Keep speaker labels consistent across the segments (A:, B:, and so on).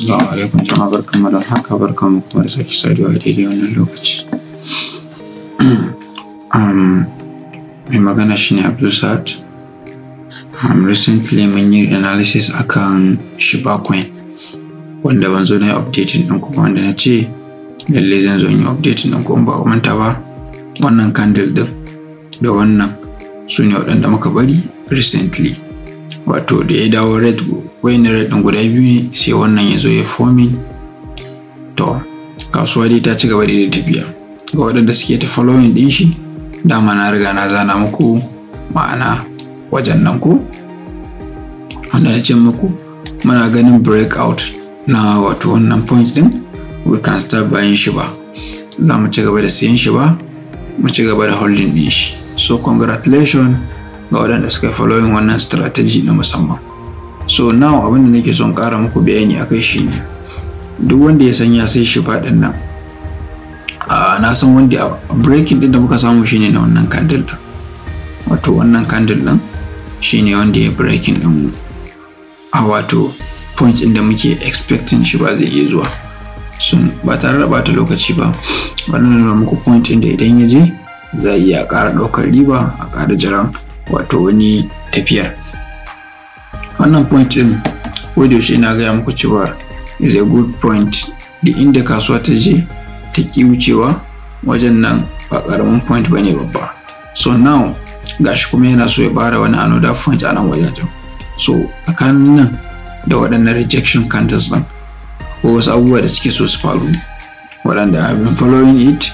A: Assalamu alaikum jama'a, barkanmu da haka, barkanmu kuma da sake saduwa a daidai wannan lokaci. Mai magana shine Abdulsad. Recently mun yi analysis akan Shiba Coin wanda ban zo na yi updating ɗin kuma wanda na ce lalle zan zo yi updating ɗin kuma ba ku manta ba, wannan candle ɗin da wannan su ne waɗanda muka bari recently. Wato da ya dawo red, wayan red ɗin guda biyu ne, sai wannan ya zo ya forming. To kasuwa dai ta ci gaba da tafiya. Ga waɗanda suke ta following ɗin shi, dama na riga na zana muku ma'ana wajen nan ko wanda na ce muku muna ganin breakout na wato wannan point ɗin, we can start buying Shiba. Za mu ci gaba da siyan Shiba, mu ci gaba da holding ɗin shi. So congratulations ga waɗanda suka yi following wannan strategy na musamman. So now abin da nake son ƙara muku bayani akai shi ne, duk wanda ya san ya sai Shiba ɗin nan, na san wanda breaking ɗin da muka samu shine na wannan candle ɗin. Wato wannan candle ɗin shine wanda ya breaking ɗin wato point ɗin da muke expecting Shiba zai iya zuwa. Sun ba tare da bata lokaci ba, wannan na muku point ɗin da idan ya je za a iya ƙara ɗaukar riba, a ƙara jiran wato wani tafiyar. Wannan point ɗin ko da yaushe ina gaya muku cewa is a good point. Da inda kasuwa ta je ta ki wucewa wajen nan ba ƙaramin point bane babba. So now gashi kuma yana so ya bada wani another point a nan wajajen. So tsakanin nan da waɗannan rejection candles ɗin ko wasu abubuwa da suke so su faru, waɗanda I've been following it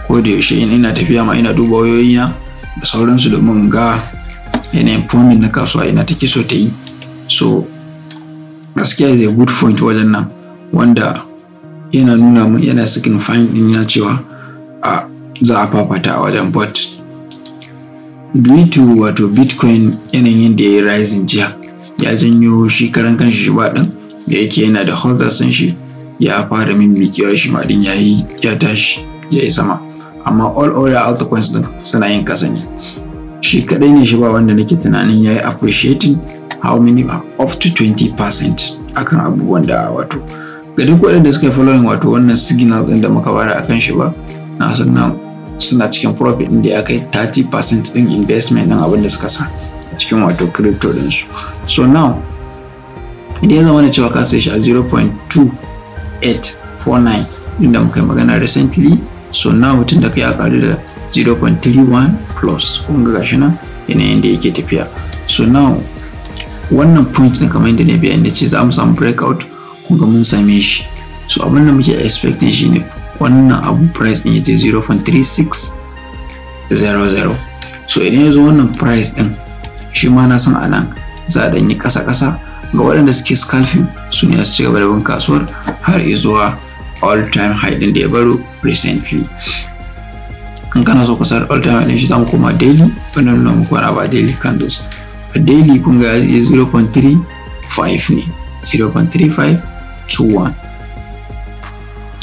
A: ko da yaushe ina tafiya ma ina duba wayoyina da sauransu domin ga yanayin forming na kasuwa ina take so ta yi. So gaskiya is a good point wajen nan wanda yana nuna mun, yana signifying din na cewa za a fafata a wajen. But due to wato Bitcoin yanayin da ya yi rising jiya, ya janyo shi karan kanshi Shiba din da yake yana da holders din shi ya fara mimmiƙewa, shi ma din ya tashi ya yi sama. Amma all other altcoins din suna yin kasa ne. Shi kadai ne Shiba wanda nake tunanin ya yi appreciating how many up to 20% akan abubuwan da wato ga duk waɗanda suka yi following wato wannan signal ɗin da muka bada akan Shiba, na san suna cikin profit ɗin da ya kai 30% ɗin investment ɗin abin da suka sa a cikin wato crypto ɗinsu. So now idan ya zama da cewa ka sai shi a 0.2849 inda muka yi magana recently, so now mutum da kai ya ƙaru da 0.31 plus, kun ga gashi nan yanayin da yake tafiya. So now wannan point ɗin kamar yadda na bayani ce za mu samu breakout, kun ga mun same shi. So abin da muke expecting shi ne wannan abu price ɗin ya je 0.3600. so idan ya zo wannan price ɗin, shi ma na san a nan za a ɗanyi ƙasa-ƙasa. Ga waɗanda suke scalping su ne su ci gaba da bin kasuwar har zuwa all time high ɗin da ya baro recently. In kana so ka sa all time high ɗin shi za mu koma daily, wannan nuna muku wani ba daily candles. A daily kun ga 0.35 ne, 0.3521,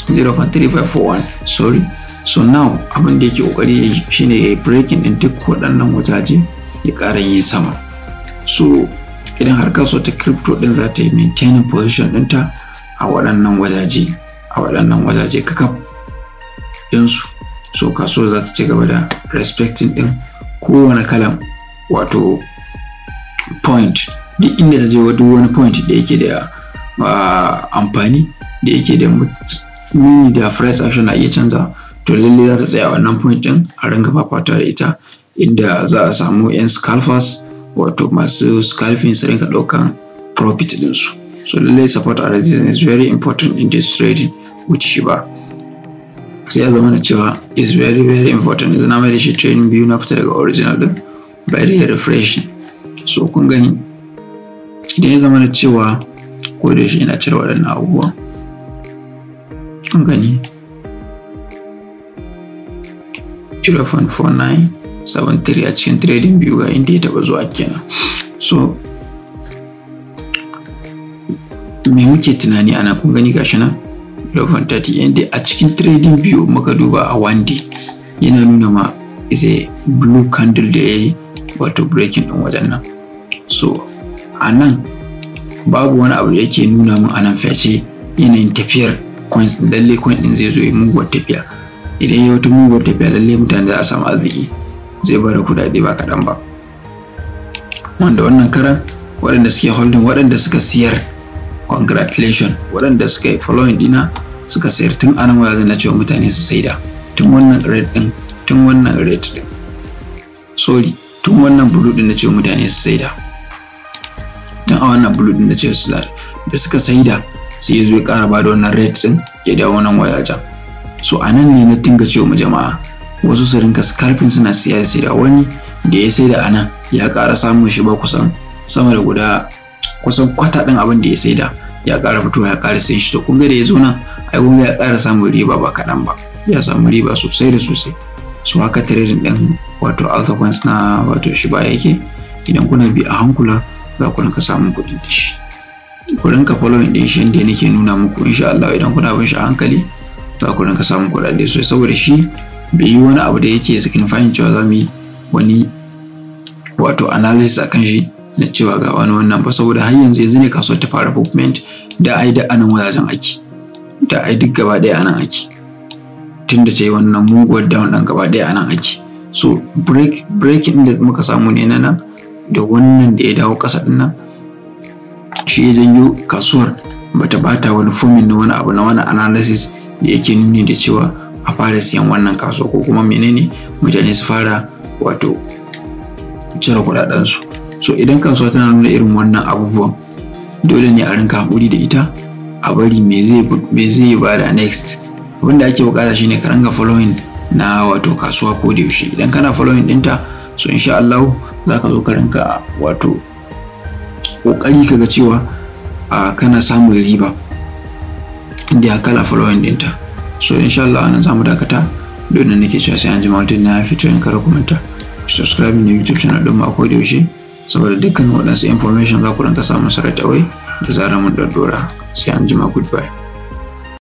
A: 0.3541 sorry. So now abin da yake kokari shine ya yi breaking din duk waɗannan wajaje ya ƙara yin sama. So idan har kasuwa ta crypto din za ta yi maintaining position ɗinta a waɗannan wajaje kakaf ɗinsu, so kasuwa za ta ci gaba da respecting ɗin kowane kalan wato point. Duk inda ta je duk wani point da yake da amfani, da yake da muni da price action na iya canza, to lalle za ta tsaya wannan point din a ringa fafata da ita, inda za a samu yan scalpers wato masu scalping su ringa ɗaukan profit ɗinsu. So lalle support and resistance is very important in this trading with Shiba. Sai ya zama da cewa is very very important. Yanzu na mai da shi trading biyu, na fita daga original din by the refreshing. So kun gani idan ya zama da cewa ko da shi ina cire waɗannan abubuwan, kun gani 0.4973 a cikin trading biyu ga inda ya taɓa zuwa kenan. So me muke tunani ana, kun gani gashi nan 0.30 inda a cikin trading biyu muka duba a one day yana nuna ma is a blue candle da ya yi wato breaking ɗin wajen nan. So a nan babu wani abu da yake nuna mun anan face yanayin tafiyar coins, lalle coin din zai zo yi muguwar tafiya. Idan ya wata muguwar tafiya lalle mutane za a samu arziki, zai bada kuɗaɗe ba kaɗan ba. Wanda wannan karan waɗanda suke holding, waɗanda suka siyar, congratulation, waɗanda suka yi following dina suka sayar tun anan waya na cewa mutane su saida tun wannan red din, tun wannan red din, sorry, tun wannan blue din na cewa mutane su saida, tun a wannan blue din na cewa su da suka saida sai ya zo ya ƙara ba da wannan red din ya dawo nan wajajen. So a nan ne na dinga cewa mu jama'a wasu su rinka scalping suna siya da saida. Wani da ya saida a nan ya ƙara samun shi ba kusan sama da guda kusan kwata ɗin abin da ya saida ya ƙara fitowa ya ƙara sayin shi. To kun ga da ya zo nan ai kun ga ya ƙara samun riba ba kaɗan ba, ya samu riba sosai da sosai. So haka trading ɗin wato altcoins na wato Shiba yake. Idan kuna bi a hankula za ku rinka samun kuɗi da shi. Ku rinka following ɗin shi yadda nake nuna muku, insha Allah idan kuna bin shi a hankali za ku rinka samun kuɗaɗe sosai, saboda shi bai yi wani abu da yake signifying cewa za mu yi wani wato analysis akan shi na cewa ga wani wannan ba, saboda har yanzu ne kasuwar ta fara movement. Da ai da anan wajajen ake, da ai duk gaba ɗaya anan ake, tunda ta yi wannan muguwar down ɗin gaba ɗaya anan ake. So breaking da muka samu ne na nan da wannan da ya dawo ƙasa ɗin nan shi ya janyo kasuwar bata bata wani forming na wani abu na wani analysis da yake nuni da cewa a fara siyan wannan kasuwa ko kuma menene mutane su fara wato cire kuɗaɗensu. So idan kasuwa tana nuna irin wannan abubuwan dole ne a rinka haƙuri da ita, a bari me zai bada next. Abinda ake bukata shine ka ringa following na wato kasuwa ko da yaushe. Idan kana following ɗinta so insha Allah za ka zo ka rinka wato ƙoƙari kaga cewa kana samun riba inda kala following ɗinta. So insha Allah anan zamu dakata. Dole nake cewa sai an ji mutum na fito in kara kumanta subscribe na YouTube channel ɗin mu a koda yaushe, saboda dukkan waɗansu information za ku rinka samun sarai da zarar mun ɗaɗɗora. Sai an jima, goodbye.